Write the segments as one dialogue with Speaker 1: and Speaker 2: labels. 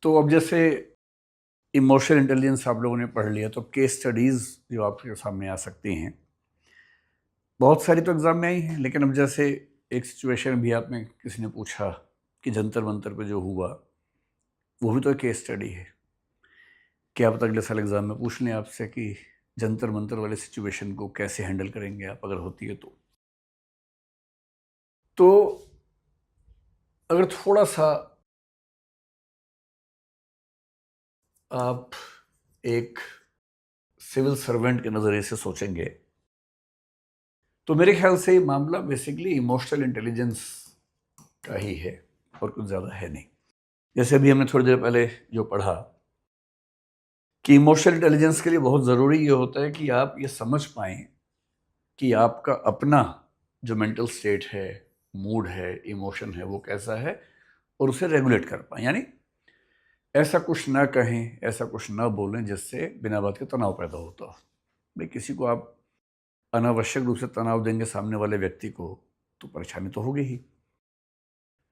Speaker 1: तो अब जैसे इमोशनल इंटेलिजेंस आप लोगों ने पढ़ लिया, तो केस स्टडीज़ जो आपके सामने आ सकती हैं, बहुत सारी तो एग्ज़ाम में आई हैं, लेकिन अब जैसे एक सिचुएशन भी आप में किसी ने पूछा कि जंतर मंतर पे जो हुआ, वो भी तो एक केस स्टडी है। क्या पता अगले साल एग्ज़ाम में पूछ लें आपसे कि जंतर मंतर वाले सिचुएशन को कैसे हैंडल करेंगे आप, अगर होती है तो अगर थोड़ा सा आप एक सिविल सर्वेंट के नज़रिए से सोचेंगे, तो मेरे ख्याल से ये मामला बेसिकली इमोशनल इंटेलिजेंस का ही है और कुछ ज़्यादा है नहीं। जैसे अभी हमने थोड़ी देर पहले जो पढ़ा कि इमोशनल इंटेलिजेंस के लिए बहुत ज़रूरी ये होता है कि आप ये समझ पाएँ कि आपका अपना जो मेंटल स्टेट है, मूड है, इमोशन है, वो कैसा है और उसे रेगुलेट कर पाएँ। यानी ऐसा कुछ ना कहें, ऐसा कुछ ना बोलें जिससे बिना बात के तनाव पैदा होता हो। भाई किसी को आप अनावश्यक रूप से तनाव देंगे सामने वाले व्यक्ति को, तो परेशानी तो होगी ही।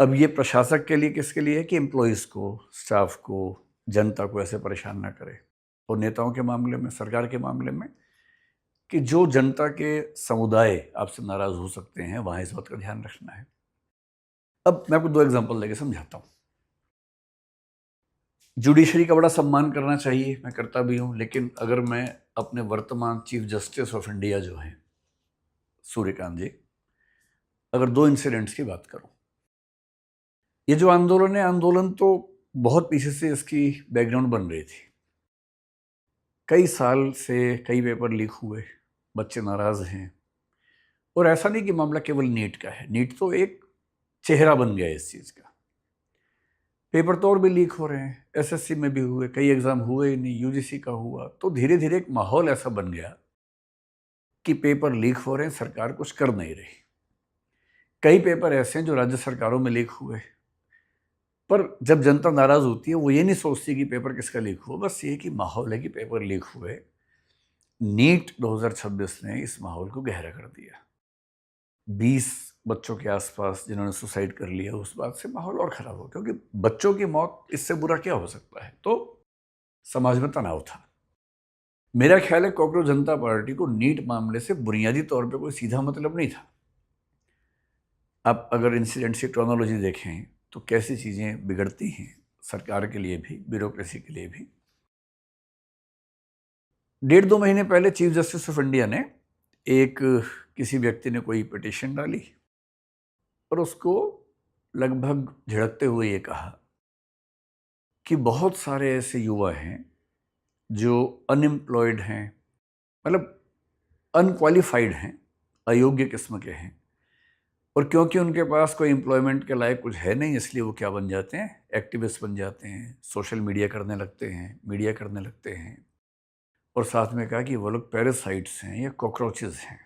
Speaker 1: अब ये प्रशासक के लिए किसके लिए है कि एम्प्लॉइज़ को, स्टाफ को, जनता को ऐसे परेशान ना करे। और नेताओं के मामले में, सरकार के मामले में, कि जो जनता के समुदाय आपसे नाराज़ हो सकते हैं, वहाँ इस बात का ध्यान रखना है। अब मैं आपको 2 एग्ज़ाम्पल देके समझाता हूँ। जुडिशरी का बड़ा सम्मान करना चाहिए, मैं करता भी हूँ, लेकिन अगर मैं अपने वर्तमान चीफ जस्टिस ऑफ इंडिया जो हैं, सूर्यकांत जी, अगर 2 इंसिडेंट्स की बात करूँ। ये जो आंदोलन है, आंदोलन तो बहुत पीछे से इसकी बैकग्राउंड बन रही थी। कई साल से कई पेपर लीक हुए, बच्चे नाराज़ हैं। और ऐसा नहीं कि मामला केवल नीट का है, नीट तो एक चेहरा बन गया है इस चीज़ का। पेपर तो और भी लीक हो रहे हैं, एसएससी में भी हुए, कई एग्ज़ाम हुए ही नहीं, यूजीसी का हुआ। तो धीरे धीरे एक माहौल ऐसा बन गया कि पेपर लीक हो रहे हैं, सरकार कुछ कर नहीं रही। कई पेपर ऐसे हैं जो राज्य सरकारों में लीक हुए, पर जब जनता नाराज़ होती है, वो ये नहीं सोचती कि पेपर किसका लीक हुआ, बस ये कि माहौल है कि पेपर लीक हुए। नीट 2026 ने इस माहौल को गहरा कर दिया। 20 बच्चों के आसपास जिन्होंने सुसाइड कर लिया, उस बात से माहौल और ख़राब हो, क्योंकि बच्चों की मौत इससे बुरा क्या हो सकता है। तो समाज में तनाव था। मेरा ख्याल है कॉकरोच जनता पार्टी को नीट मामले से बुनियादी तौर पे कोई सीधा मतलब नहीं था। आप अगर इंसिडेंट की क्रोनोलॉजी देखें तो कैसी चीज़ें बिगड़ती हैं, सरकार के लिए भी, ब्यूरोक्रेसी के लिए भी। 1.5-2 महीने पहले चीफ जस्टिस ऑफ इंडिया ने एक किसी व्यक्ति ने कोई पिटीशन डाली और उसको लगभग झिड़कते हुए ये कहा कि बहुत सारे ऐसे युवा हैं जो अनएम्प्लॉयड हैं, मतलब अनक्वालिफाइड हैं, अयोग्य किस्म के हैं, और क्योंकि उनके पास कोई एम्प्लॉयमेंट के लायक कुछ है नहीं, इसलिए वो क्या बन जाते हैं, एक्टिविस्ट बन जाते हैं, सोशल मीडिया करने लगते हैं, मीडिया करने लगते हैं। और साथ में कहा कि वो लोग पैरासाइट्स हैं या कॉकरोचेस हैं।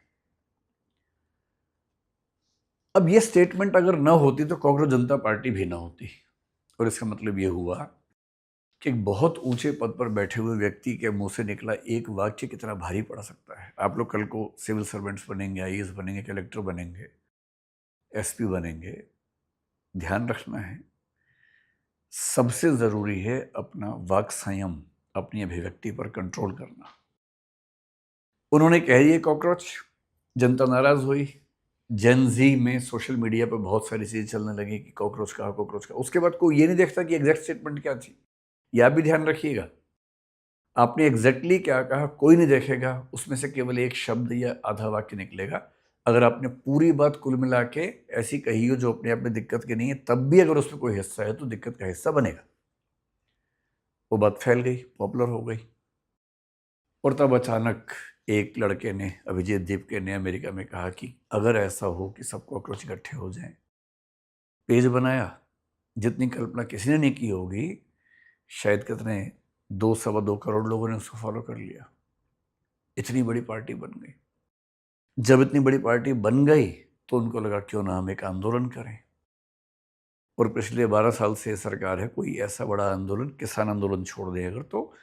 Speaker 1: अब ये स्टेटमेंट अगर ना होती तो कॉकरोच जनता पार्टी भी ना होती। और इसका मतलब ये हुआ कि एक बहुत ऊंचे पद पर बैठे हुए व्यक्ति के मुंह से निकला एक वाक्य कितना भारी पड़ सकता है। आप लोग कल को सिविल सर्वेंट्स बनेंगे, आईएएस बनेंगे, कलेक्टर बनेंगे, एसपी बनेंगे। ध्यान रखना है, सबसे ज़रूरी है अपना वाक संयम, अपनी अभिव्यक्ति पर कंट्रोल करना। उन्होंने कह दिया कॉकरोच, जनता नाराज़ हुई। जेन जी में सोशल मीडिया पर बहुत सारी चीज़ें चलने लगी कि कॉकरोच कहा, कॉकरोच कहा। उसके बाद कोई ये नहीं देखता कि एग्जैक्ट स्टेटमेंट क्या थी। यह भी ध्यान रखिएगा, आपने एग्जैक्टली क्या कहा कोई नहीं देखेगा, उसमें से केवल एक शब्द या आधा वाक्य निकलेगा। अगर आपने पूरी बात कुल मिला के ऐसी कही हो जो अपने आप में दिक्कत की नहीं है, तब भी अगर उसमें कोई हिस्सा है तो दिक्कत का हिस्सा बनेगा। वो बात फैल गई, पॉपुलर हो गई। और तब अचानक एक लड़के ने, अभिजीत दीपके ने, अमेरिका में कहा कि अगर ऐसा हो कि सब कॉकरोच इकट्ठे हो जाएं, पेज बनाया। जितनी कल्पना किसी ने नहीं की होगी, शायद कितने 2-2.25 करोड़ लोगों ने उसको फॉलो कर लिया। इतनी बड़ी पार्टी बन गई। जब इतनी बड़ी पार्टी बन गई तो उनको लगा क्यों ना हम एक आंदोलन करें। और पिछले 12 साल से सरकार है, कोई ऐसा बड़ा आंदोलन, किसान आंदोलन छोड़ दें अगर, तो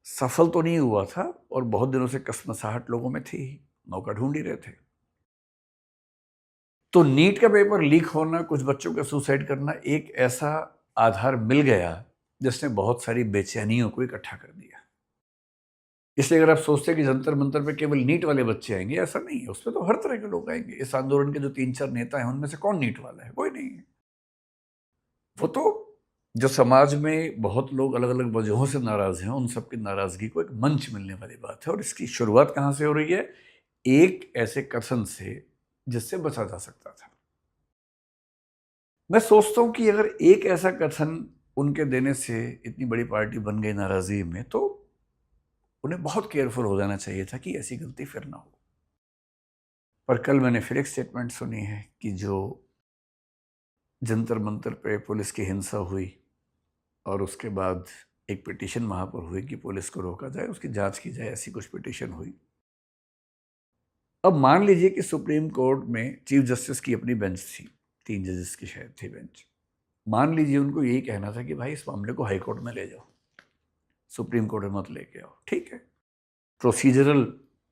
Speaker 1: सफल तो नहीं हुआ था। और बहुत दिनों से कसमसाहट लोगों में थी, मौका ढूंढ ही रहे थे। तो नीट का पेपर लीक होना, कुछ बच्चों का सुसाइड करना, एक ऐसा आधार मिल गया जिसने बहुत सारी बेचैनियों को इकट्ठा कर दिया। इसलिए अगर आप सोचते हैं कि जंतर मंतर पे केवल नीट वाले बच्चे आएंगे, ऐसा नहीं है। उसमें तो हर तरह के लोग आएंगे। इस आंदोलन के जो 3-4 नेता हैं उनमें से कौन नीट वाला है? कोई नहीं है। वो तो जो समाज में बहुत लोग अलग अलग वजहों से नाराज हैं, उन सबकी नाराजगी को एक मंच मिलने वाली बात है। और इसकी शुरुआत कहाँ से हो रही है? एक ऐसे कथन से जिससे बचा जा सकता था। मैं सोचता हूं कि अगर एक ऐसा कथन उनके देने से इतनी बड़ी पार्टी बन गई नाराजगी में, तो उन्हें बहुत केयरफुल हो जाना चाहिए था कि ऐसी गलती फिर ना हो। पर कल मैंने फिर एक स्टेटमेंट सुनी है कि जो जंतर मंतर पे पुलिस की हिंसा हुई और उसके बाद एक पिटीशन वहां पर हुई कि पुलिस को रोका जाए, उसकी जांच की जाए, ऐसी कुछ पिटीशन हुई। अब मान लीजिए कि सुप्रीम कोर्ट में चीफ जस्टिस की अपनी बेंच थी, 3 जजेस की शायद थी बेंच। मान लीजिए उनको यही कहना था कि भाई इस मामले को हाई कोर्ट में ले जाओ, सुप्रीम कोर्ट में मत लेके आओ। ठीक है, प्रोसीजरल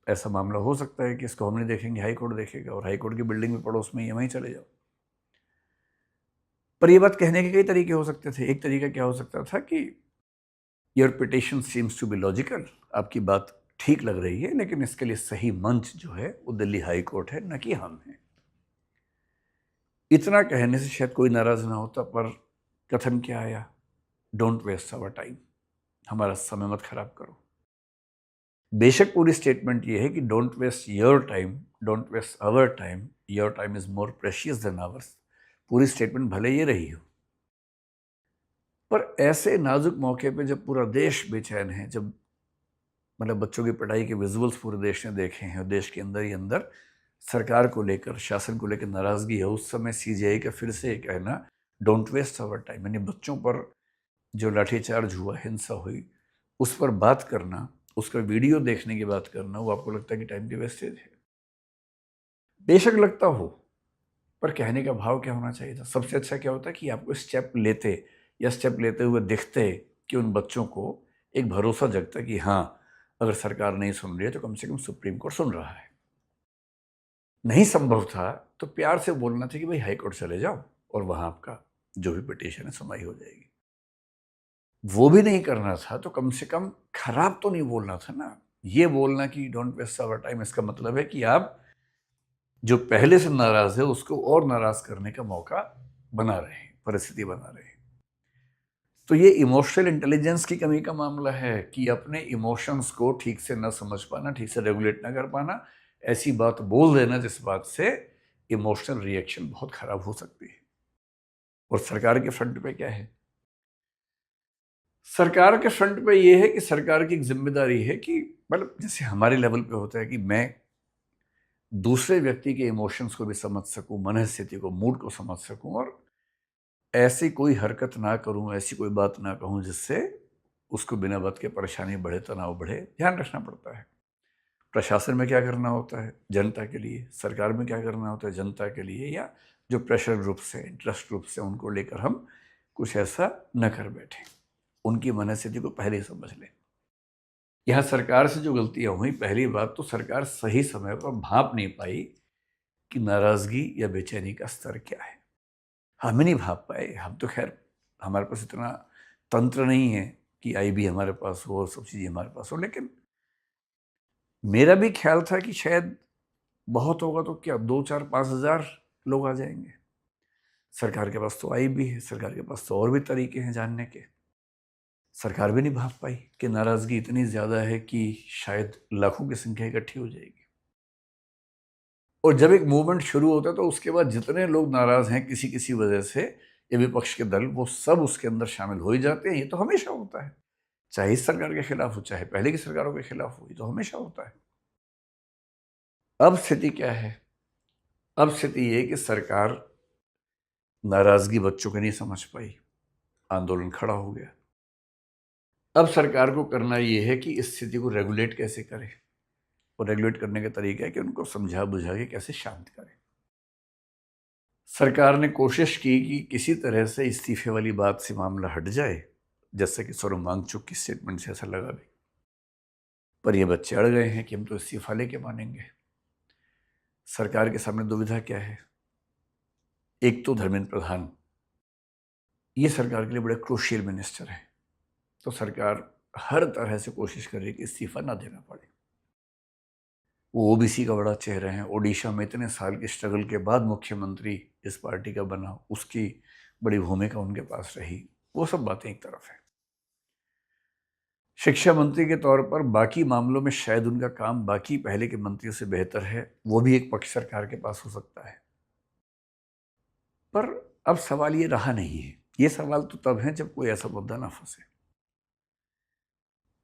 Speaker 1: ऐसा मामला हो सकता है कि इसको हम नहीं देखेंगे, हाई कोर्ट देखेगा, और हाई कोर्ट की बिल्डिंग में पड़ोस में ही वहीं चले जाओ। पर यह बात कहने के कई तरीके हो सकते थे। एक तरीका क्या हो सकता था कि your petition seems to be logical, आपकी बात ठीक लग रही है, लेकिन इसके लिए सही मंच जो है वो दिल्ली हाई कोर्ट है, न कि हम हैं। इतना कहने से शायद कोई नाराज ना होता, पर कथन क्या आया? डोंट वेस्ट आवर टाइम, हमारा समय मत खराब करो। बेशक पूरी स्टेटमेंट ये है कि don't waste your time, don't waste our time, your time is more precious than ours. पूरी स्टेटमेंट भले ये रही हो, पर ऐसे नाजुक मौके पे जब पूरा देश बेचैन है, जब मतलब बच्चों की पढ़ाई के विजुअल्स पूरे देश ने देखे हैं और देश के अंदर ही अंदर सरकार को लेकर, शासन को लेकर नाराजगी है, उस समय सीजीआई का फिर से कहना डोंट वेस्ट आवर टाइम, यानी बच्चों पर जो लाठीचार्ज हुआ, हिंसा हुई, उस पर बात करना, उसका वीडियो देखने की बात करना, वो आपको लगता है कि टाइम की वेस्टेज है? बेशक लगता हो, पर कहने का भाव क्या होना चाहिए था? सबसे अच्छा क्या होता कि आपको स्टेप लेते या स्टेप लेते हुए दिखते कि उन बच्चों को एक भरोसा जगता कि हाँ, अगर सरकार नहीं सुन रही है तो कम से कम सुप्रीम कोर्ट सुन रहा है। नहीं संभव था तो प्यार से बोलना था कि भाई हाई कोर्ट चले जाओ और वहां आपका जो भी पिटीशन है सुनवाई हो जाएगी। वो भी नहीं करना था तो कम से कम खराब तो नहीं बोलना था ना। ये बोलना कि डोंट वेस्ट आवर टाइम, इसका मतलब है कि आप जो पहले से नाराज है उसको और नाराज करने का मौका बना रहे हैं, परिस्थिति बना रहे हैं। तो ये इमोशनल इंटेलिजेंस की कमी का मामला है कि अपने इमोशंस को ठीक से न समझ पाना, ठीक से रेगुलेट ना कर पाना, ऐसी बात बोल देना जिस बात से इमोशनल रिएक्शन बहुत खराब हो सकती है। और सरकार के फ्रंट पे क्या है? सरकार के फ्रंट पे ये है कि सरकार की एक जिम्मेदारी है कि मतलब जैसे हमारे लेवल पे होता है कि मैं दूसरे व्यक्ति के इमोशंस को भी समझ सकूं, मनस्थिति को, मूड को समझ सकूं, और ऐसी कोई हरकत ना करूं, ऐसी कोई बात ना कहूं जिससे उसको बिना बात के परेशानी बढ़े, तनाव बढ़े। ध्यान रखना पड़ता है प्रशासन में क्या करना होता है जनता के लिए, सरकार में क्या करना होता है जनता के लिए, या जो प्रेशर ग्रुप्स हैं, इंटरेस्ट ग्रुप्स हैं, उनको लेकर हम कुछ ऐसा न कर बैठे। उनकी मनस्थिति को पहले ही समझ लें। यहाँ सरकार से जो गलतियां हुई, पहली बात तो सरकार सही समय पर भांप नहीं पाई कि नाराजगी या बेचैनी का स्तर क्या है। हम ही नहीं भाप पाए। हम तो खैर, हमारे पास इतना तंत्र नहीं है कि आईबी हमारे पास हो और सब चीज़ें हमारे पास हो, लेकिन मेरा भी ख्याल था कि शायद बहुत होगा तो क्या 2, 4, 5 हज़ार लोग आ जाएंगे। सरकार के पास तो आईबी है, सरकार के पास तो और भी तरीके हैं जानने के। सरकार भी नहीं भाप पाई कि नाराजगी इतनी ज़्यादा है कि शायद लाखों की संख्या इकट्ठी हो जाएगी। और जब एक मूवमेंट शुरू होता है तो उसके बाद जितने लोग नाराज हैं किसी किसी वजह से, ये विपक्ष के दल, वो सब उसके अंदर शामिल हो ही जाते हैं। ये तो हमेशा होता है, चाहे इस सरकार के खिलाफ हो, चाहे पहले की सरकारों के खिलाफ हो, ये तो हमेशा होता है। अब स्थिति क्या है? अब स्थिति ये कि सरकार नाराजगी बच्चों की नहीं समझ पाई, आंदोलन खड़ा हो गया। अब सरकार को करना ये है कि इस स्थिति को रेगुलेट कैसे करे, और रेगुलेट करने का तरीका है कि उनको समझा बुझा के कैसे शांत करे। सरकार ने कोशिश की कि किसी तरह से इस्तीफे वाली बात से मामला हट जाए, जैसे कि सोनम वांगचुक की स्टेटमेंट से ऐसा लगा भी। पर ये बच्चे अड़ गए हैं कि हम तो इस्तीफा लेके मानेंगे। सरकार के सामने दुविधा क्या है? एक तो धर्मेंद्र प्रधान, ये सरकार के लिए बड़े क्रूशियल मिनिस्टर है। तो सरकार हर तरह से कोशिश कर रही है कि इस्तीफा ना देना पड़े। वो ओबीसी का बड़ा चेहरा है, ओडिशा में इतने साल के स्ट्रगल के बाद मुख्यमंत्री इस पार्टी का बना, उसकी बड़ी भूमिका उनके पास रही। वो सब बातें एक तरफ है। शिक्षा मंत्री के तौर पर बाकी मामलों में शायद उनका काम बाकी पहले के मंत्रियों से बेहतर है, वो भी एक पक्ष सरकार के पास हो सकता है। पर अब सवाल ये रहा नहीं है। ये सवाल तो तब है जब कोई ऐसा मुद्दा ना फंसे।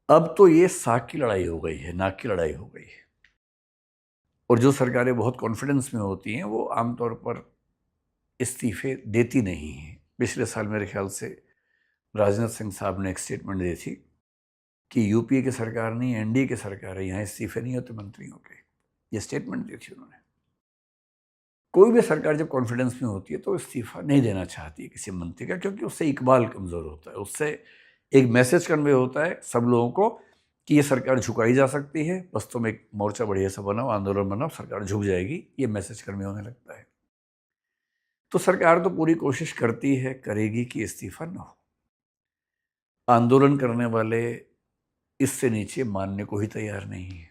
Speaker 1: अब तो ये साख की लड़ाई हो गई है, नाक की लड़ाई हो गई है। और जो सरकारें बहुत कॉन्फिडेंस में होती हैं वो आमतौर पर इस्तीफे देती नहीं हैं। पिछले साल मेरे ख्याल से राजनाथ सिंह साहब ने एक स्टेटमेंट दी थी कि यूपीए की सरकार नहीं, एनडीए की सरकार है, यहाँ इस्तीफे नहीं होते मंत्रियों के। ये स्टेटमेंट दी थी उन्होंने। कोई भी सरकार जब कॉन्फिडेंस में होती है तो इस्तीफा नहीं देना चाहती है किसी मंत्री का, क्योंकि उससे इकबाल कमज़ोर होता है। उससे एक मैसेज कन्वे होता है सब लोगों को कि ये सरकार झुकाई जा सकती है, बस तुम एक मोर्चा बढ़िया सा बनाओ, आंदोलन बनाओ, सरकार झुक जाएगी, ये मैसेज कन्वे होने लगता है। तो सरकार तो पूरी कोशिश करती है, करेगी कि इस्तीफा न हो। आंदोलन करने वाले इससे नीचे मानने को ही तैयार नहीं है।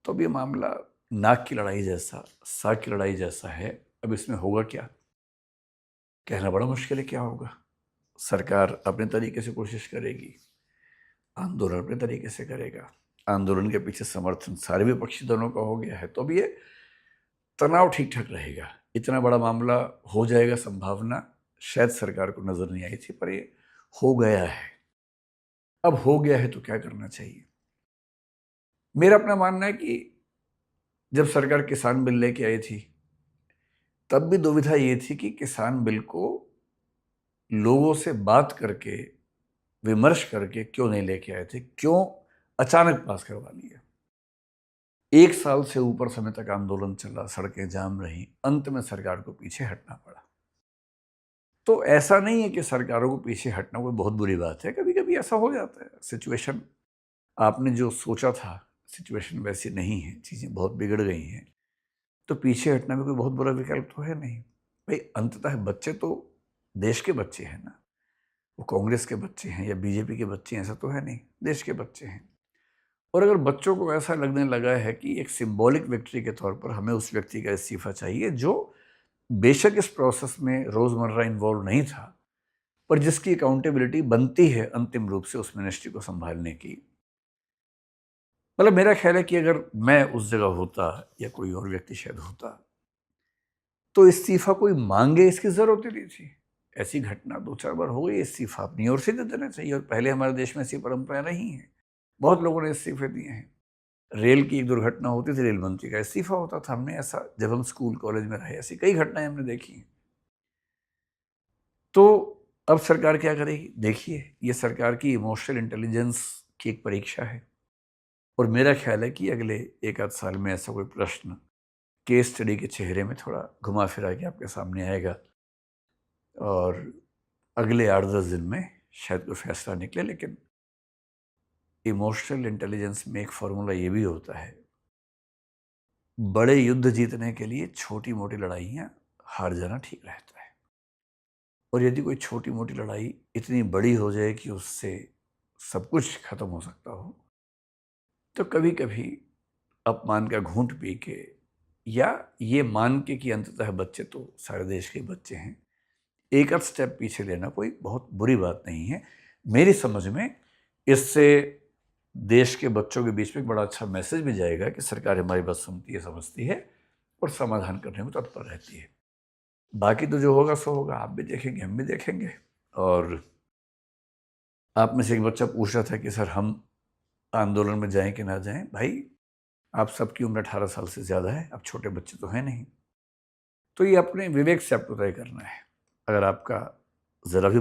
Speaker 1: तो अब ये मामला नाक की लड़ाई जैसा, साग की लड़ाई जैसा है। अब इसमें होगा क्या, कहना बड़ा मुश्किल है क्या होगा। सरकार अपने तरीके से कोशिश करेगी, आंदोलन अपने तरीके से करेगा। आंदोलन के पीछे समर्थन सारे विपक्षी दलों का हो गया है, तो अब ये तनाव ठीक ठाक रहेगा। इतना बड़ा मामला हो जाएगा, संभावना शायद सरकार को नजर नहीं आई थी, पर ये हो गया है। अब हो गया है तो क्या करना चाहिए। मेरा अपना मानना है कि जब सरकार किसान बिल लेके आई थी तब भी दुविधा ये थी कि किसान बिल को लोगों से बात करके, विमर्श करके क्यों नहीं लेके आए थे, क्यों अचानक पास करवा लिया। 1 साल से ऊपर समय तक आंदोलन चला, सड़कें जाम रही, अंत में सरकार को पीछे हटना पड़ा। तो ऐसा नहीं है कि सरकारों को पीछे हटना कोई बहुत बुरी बात है, कभी कभी ऐसा हो जाता है। सिचुएशन, आपने जो सोचा था सिचुएशन वैसी नहीं है, चीज़ें बहुत बिगड़ गई हैं, तो पीछे हटना भी कोई बहुत बुरा विकल्प तो है नहीं। भाई अंततः बच्चे तो देश के बच्चे हैं ना, वो कांग्रेस के बच्चे हैं या बीजेपी के बच्चे हैं ऐसा तो है नहीं, देश के बच्चे हैं। और अगर बच्चों को ऐसा लगने लगा है कि एक सिंबॉलिक विक्ट्री के तौर पर हमें उस व्यक्ति का इस्तीफा चाहिए जो बेशक इस प्रोसेस में रोज़मर्रा इन्वॉल्व नहीं था, पर जिसकी अकाउंटेबिलिटी बनती है अंतिम रूप से उस मिनिस्ट्री को संभालने की। मतलब मेरा ख्याल है कि अगर मैं उस जगह होता या कोई और व्यक्ति शायद होता तो इस्तीफा कोई मांगे इसकी ज़रूरत ही नहीं थी। ऐसी घटना 2-4 बार हो गई, इस्तीफा अपनी ओर से दे देना चाहिए। और पहले हमारे देश में ऐसी परंपरा नहीं है, बहुत लोगों ने इस्तीफे दिए हैं। रेल की एक दुर्घटना होती थी, रेल मंत्री का इस्तीफा होता था। हमने ऐसा, जब हम स्कूल कॉलेज में रहे, ऐसी कई घटनाएं हमने देखी हैं। तो अब सरकार क्या करेगी, देखिए ये सरकार की इमोशनल इंटेलिजेंस की एक परीक्षा है। और मेरा ख्याल है कि अगले 1 आध साल में ऐसा कोई प्रश्न केस स्टडी के चेहरे में थोड़ा घुमा फिरा के आपके सामने आएगा और अगले 8-10 दिन में शायद कोई फैसला निकले। लेकिन इमोशनल इंटेलिजेंस में एक फॉर्मूला ये भी होता है, बड़े युद्ध जीतने के लिए छोटी मोटी लड़ाइयाँ हार जाना ठीक रहता है। और यदि कोई छोटी मोटी लड़ाई इतनी बड़ी हो जाए कि उससे सब कुछ खत्म हो सकता हो, तो कभी कभी अपमान का घूंट पी के, या ये मान के कि अंततः बच्चे तो सारे देश के बच्चे हैं, एक आध स्टेप पीछे लेना कोई बहुत बुरी बात नहीं है। मेरी समझ में इससे देश के बच्चों के बीच में एक बड़ा अच्छा मैसेज भी जाएगा कि सरकार हमारी बात सुनती है, समझती है और समाधान करने में तत्पर रहती है। बाकी तो जो होगा सो होगा, आप भी देखेंगे, हम भी देखेंगे। और आप में से एक बच्चा पूछ रहा था कि सर हम आंदोलन में जाएं कि ना जाएं। भाई आप सबकी उम्र 18 साल से ज़्यादा है, अब छोटे बच्चे तो हैं नहीं। तो ये अपने विवेक से आपको तय करना है। अगर आपका ज़रा भी